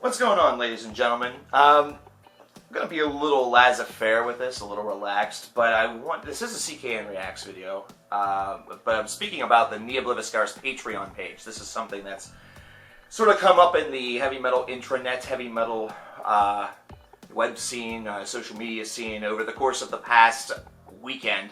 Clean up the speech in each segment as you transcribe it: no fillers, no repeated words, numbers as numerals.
What's going on, ladies and gentlemen? I'm going to be a little laissez-faire with this, a little relaxed, but this is a CKN Reacts video, but I'm speaking about the OBLIVISCARIS Patreon page. This is something that's sort of come up in the heavy metal intranet, heavy metal web scene, social media scene over the course of the past weekend.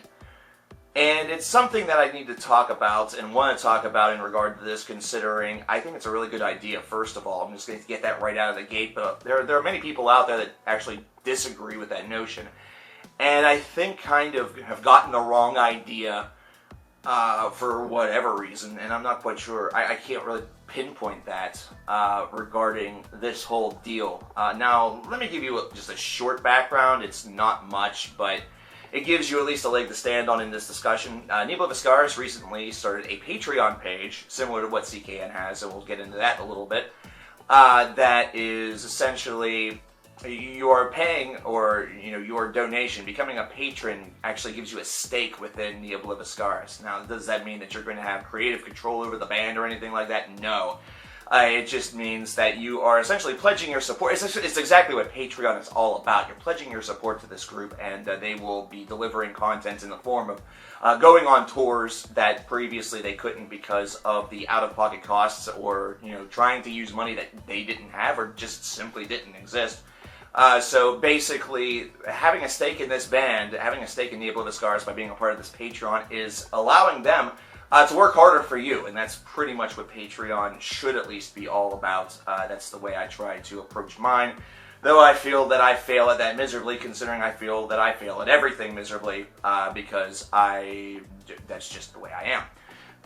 And it's something that I need to talk about and want to talk about in regard to this, considering I think it's a really good idea, first of all. I'm just going to get that right out of the gate, but there are many people out there that actually disagree with that notion. And I think kind of have gotten the wrong idea for whatever reason, and I'm not quite sure. I can't really pinpoint that regarding this whole deal. Now, let me give you just a short background. It's not much, but it gives you at least a leg to stand on in this discussion. OBLIVISCARIS recently started a Patreon page, similar to what CKN has, and we'll get into that in a little bit, that is essentially you are paying, or your donation, becoming a patron actually gives you a stake within OBLIVISCARIS. Now, does that mean that you're going to have creative control over the band or anything like that? No. It just means that you are essentially pledging your support. It's exactly what Patreon is all about. You're pledging your support to this group, and they will be delivering content in the form of going on tours that previously they couldn't because of the out-of-pocket costs, or trying to use money that they didn't have or just simply didn't exist. So basically, having a stake in this band, having a stake in OBLIVISCARIS by being a part of this Patreon is allowing them to work harder for you, and that's pretty much what Patreon should at least be all about. That's the way I try to approach mine, though I feel that I fail at that miserably, considering I feel that I fail at everything miserably, because that's just the way I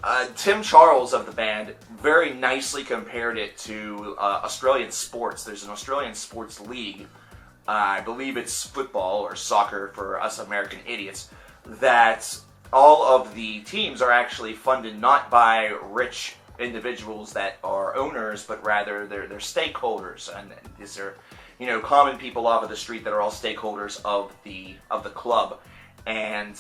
am. Tim Charles of the band very nicely compared it to Australian sports. There's an Australian sports league, I believe it's football or soccer for us American idiots, that all of the teams are actually funded not by rich individuals that are owners, but rather they're stakeholders, and these are common people off of the street that are all stakeholders of the club. And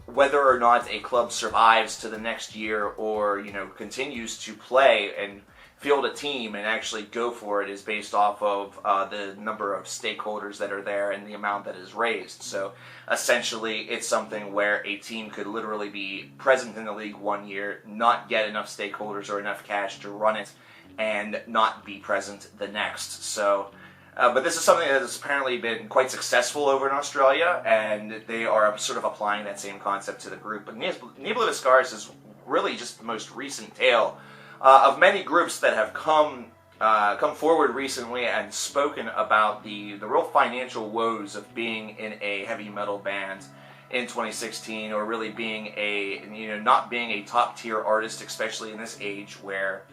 whether or not a club survives to the next year, or continues to play and field a team and actually go for it, is based off of the number of stakeholders that are there and the amount that is raised. So essentially, it's something where a team could literally be present in the league one year, not get enough stakeholders or enough cash to run it, and not be present the next. So but this is something that has apparently been quite successful over in Australia, and they are sort of applying that same concept to the group. But OBLIVISCARIS is really just the most recent tale of many groups that have come forward recently and spoken about the real financial woes of being in a heavy metal band in 2016, or really being not being a top tier artist, especially in this age where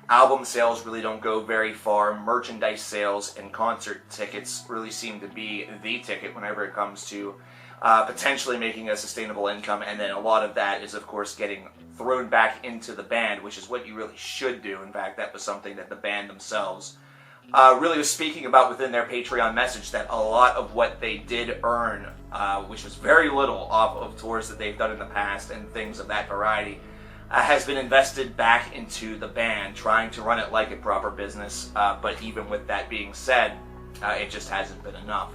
album sales really don't go very far. Merchandise sales and concert tickets really seem to be the ticket whenever it comes to potentially making a sustainable income, and then a lot of that is, of course, getting thrown back into the band, which is what you really should do. In fact, that was something that the band themselves really was speaking about within their Patreon message, that a lot of what they did earn, which was very little off of tours that they've done in the past and things of that variety, has been invested back into the band, trying to run it like a proper business, but even with that being said, it just hasn't been enough.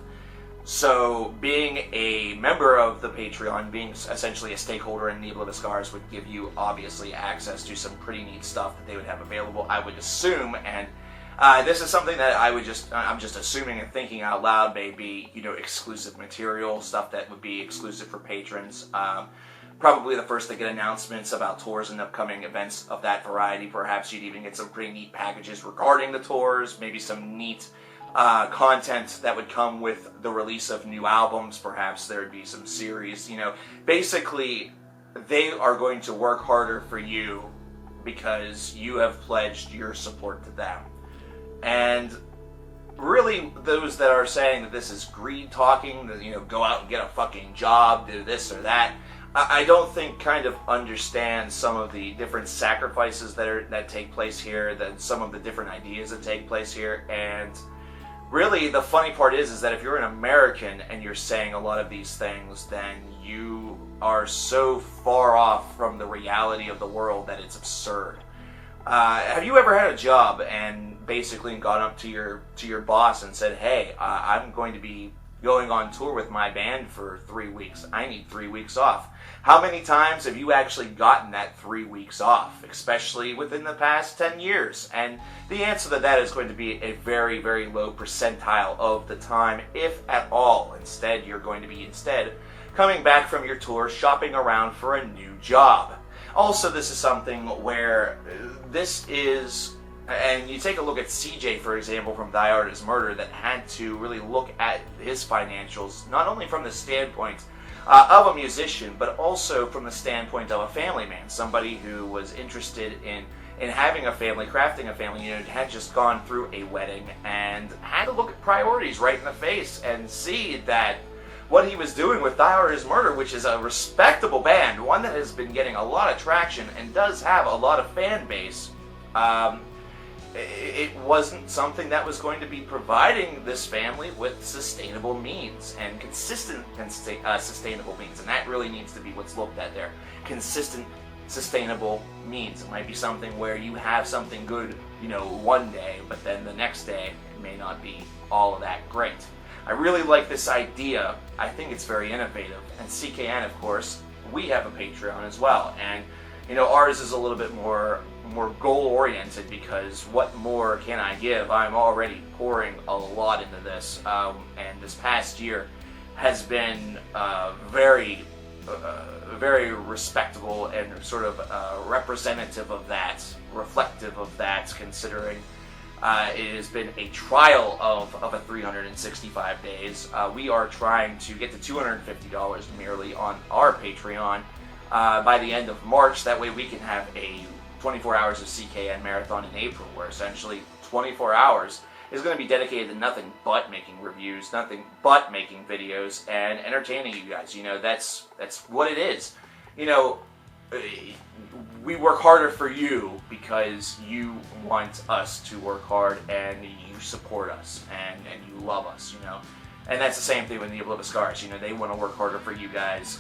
So being a member of the Patreon, being essentially a stakeholder in OBLIVISCARIS, would give you obviously access to some pretty neat stuff that they would have available, I would assume, and this is something that I'm just assuming and thinking out loud, may be, exclusive material, stuff that would be exclusive for patrons. Probably the first to get announcements about tours and upcoming events of that variety. Perhaps you'd even get some pretty neat packages regarding the tours, maybe some neat content that would come with the release of new albums. Perhaps there would be some series. Basically, they are going to work harder for you because you have pledged your support to them. And really, those that are saying that this is greed talking, that go out and get a fucking job, do this or that, I don't think kind of understand some of the different sacrifices that take place here, some of the different ideas that take place here. And really, the funny part is that if you're an American and you're saying a lot of these things, then you are so far off from the reality of the world that it's absurd. Have you ever had a job and basically gone up to your boss and said, "Hey, I'm going to be going on tour with my band for 3 weeks. I need 3 weeks off." How many times have you actually gotten that 3 weeks off, especially within the past 10 years? And the answer to that is going to be a very, very low percentile of the time, if at all. Instead, you're going to be coming back from your tour, shopping around for a new job. Also, this is something where this is, and you take a look at CJ, for example, from Die Hard is Murder, that had to really look at his financials, not only from the standpoint of a musician, but also from the standpoint of a family man, somebody who was interested in having a family, crafting a family, had just gone through a wedding and had to look at priorities right in the face and see that what he was doing with Die Hard is Murder, which is a respectable band, one that has been getting a lot of traction and does have a lot of fan base, it wasn't something that was going to be providing this family with sustainable means and consistent sustainable means, and that really needs to be what's looked at there. Consistent sustainable means. It might be something where you have something good, one day, but then the next day it may not be all of that great. I really like this idea. I think it's very innovative. And CKN, of course, we have a Patreon as well. And, ours is a little bit more goal-oriented, because what more can I give? I'm already pouring a lot into this. And this past year has been very respectable and sort of representative of that, reflective of that, considering it has been a trial of a 365 days. We are trying to get to $250 merely on our Patreon by the end of March. That way we can have a 24 hours of CKN marathon in April, where essentially 24 hours is going to be dedicated to nothing but making reviews, nothing but making videos, and entertaining you guys. That's what it is. We work harder for you because you want us to work hard, and you support us, and you love us, And that's the same thing with the OBLIVISCARIS. They want to work harder for you guys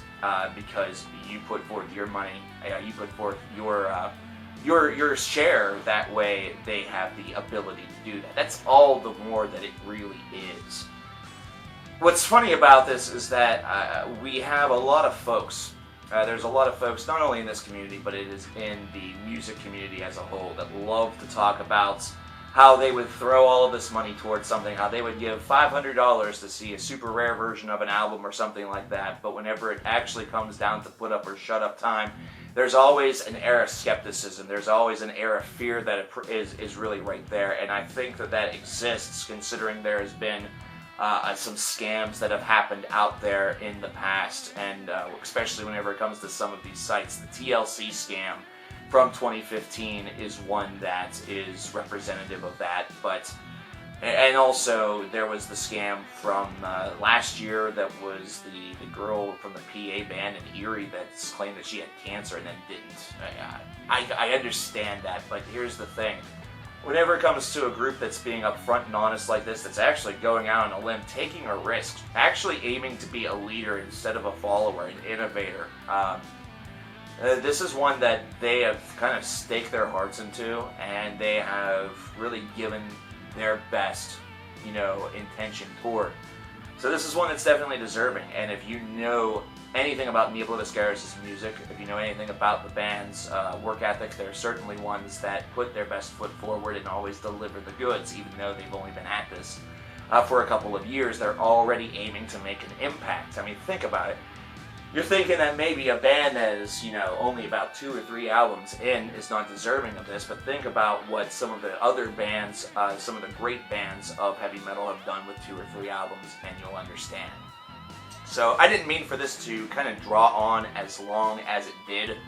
because you put forth your money, you put forth your share. That way they have the ability to do that. That's all the more that it really is. What's funny about this is that we have a lot of folks. There's a lot of folks, not only in this community, but it is in the music community as a whole, that love to talk about how they would throw all of this money towards something, how they would give $500 to see a super rare version of an album or something like that, but whenever it actually comes down to put up or shut up time, there's always an air of skepticism, there's always an air of fear that it is really right there, and I think that exists considering there has been some scams that have happened out there in the past, and especially whenever it comes to some of these sites. The TLC scam from 2015 is one that is representative of that, and also there was the scam from last year that was the girl from the PA band in Erie that claimed that she had cancer and then didn't. I understand that, but here's the thing. Whenever it comes to a group that's being upfront and honest like this, that's actually going out on a limb, taking a risk, actually aiming to be a leader instead of a follower, an innovator, this is one that they have kind of staked their hearts into, and they have really given their best, intention toward. So this is one that's definitely deserving, and if you know anything about OBLIVISCARIS' music, if you know anything about the band's work ethic, they're certainly ones that put their best foot forward and always deliver the goods, even though they've only been at this for a couple of years. They're already aiming to make an impact. I mean, think about it. You're thinking that maybe a band that is, only about 2 or 3 albums in is not deserving of this, but think about what some of the other bands, some of the great bands of heavy metal have done with 2 or 3 albums, and you'll understand. So I didn't mean for this to kind of draw on as long as it did.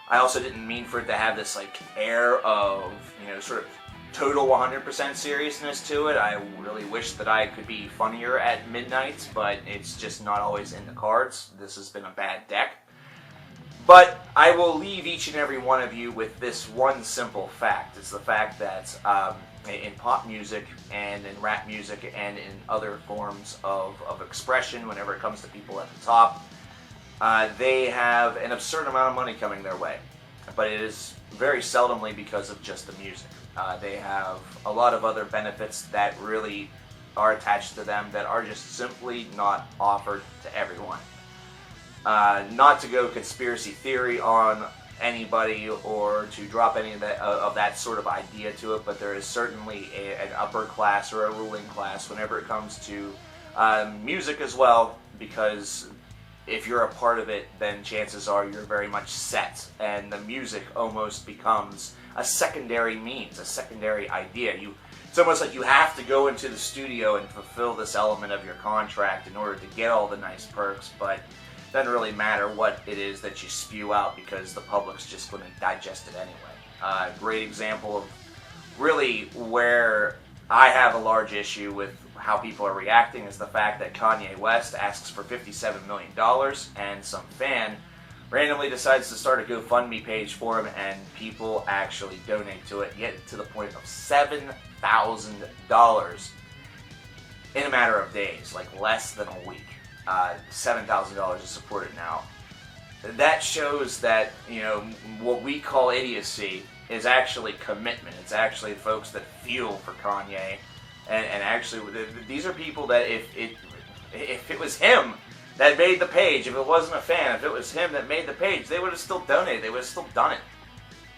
I also didn't mean for it to have this air of, sort of total 100% seriousness to it. I really wish that I could be funnier at midnight, but it's just not always in the cards. This has been a bad deck. But I will leave each and every one of you with this one simple fact. It's the fact that in pop music and in rap music and in other forms of expression, whenever it comes to people at the top, they have an absurd amount of money coming their way. but it is very seldomly because of just the music. They have a lot of other benefits that really are attached to them that are just simply not offered to everyone. Not to go conspiracy theory on anybody or to drop any of that sort of idea to it, but there is certainly an upper class or a ruling class whenever it comes to music as well, because if you're a part of it, then chances are you're very much set, and the music almost becomes a secondary means, a secondary idea. It's almost like you have to go into the studio and fulfill this element of your contract in order to get all the nice perks, but it doesn't really matter what it is that you spew out because the public's just going to digest it anyway. Great example of really where I have a large issue with how people are reacting is the fact that Kanye West asks for $57 million and some fan randomly decides to start a GoFundMe page for him, and people actually donate to it, yet to the point of $7,000 in a matter of days, like less than a week. $7,000 is supported now. That shows that, you know, what we call idiocy is actually commitment. It's actually folks that feel for Kanye, and actually these are people that if it was him that made the page, if it wasn't a fan, if it was him that made the page, they would have still donated, they would have still done it.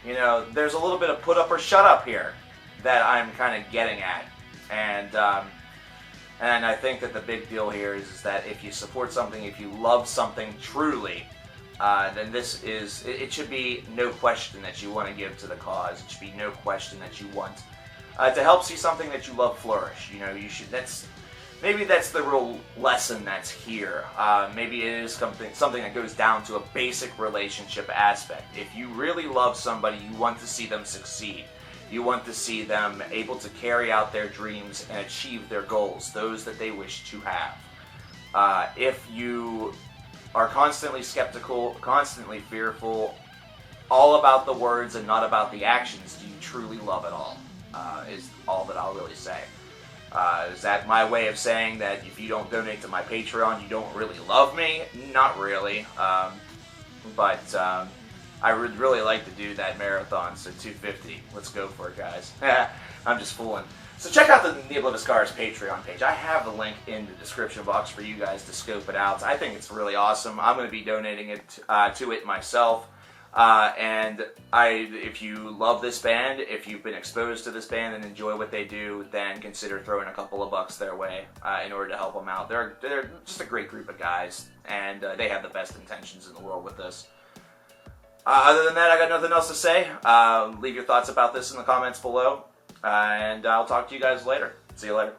You know, there's a little bit of put up or shut up here that I'm kind of getting at, and I think that the big deal here is that if you support something, if you love something truly, then it should be no question that you want to give to the cause. It should be no question that you want to help see something that you love flourish. You know, maybe that's the real lesson that's here. Maybe it is something that goes down to a basic relationship aspect. If you really love somebody, you want to see them succeed. You want to see them able to carry out their dreams and achieve their goals, those that they wish to have. If you are constantly skeptical, constantly fearful, all about the words and not about the actions, do you truly love it all? Is all that I'll really say. Is that my way of saying that if you don't donate to my Patreon, you don't really love me? Not really. But I would really like to do that marathon, so 250. Let's go for it, guys. I'm just fooling. So check out the OBLIVISCARIS Patreon page. I have the link in the description box for you guys to scope it out. I think it's really awesome. I'm going to be donating it to it myself. And if you love this band, if you've been exposed to this band and enjoy what they do, then consider throwing a couple of bucks their way in order to help them out. They're just a great group of guys, and they have the best intentions in the world with this. Other than that, I got nothing else to say. Leave your thoughts about this in the comments below, and I'll talk to you guys later. See you later.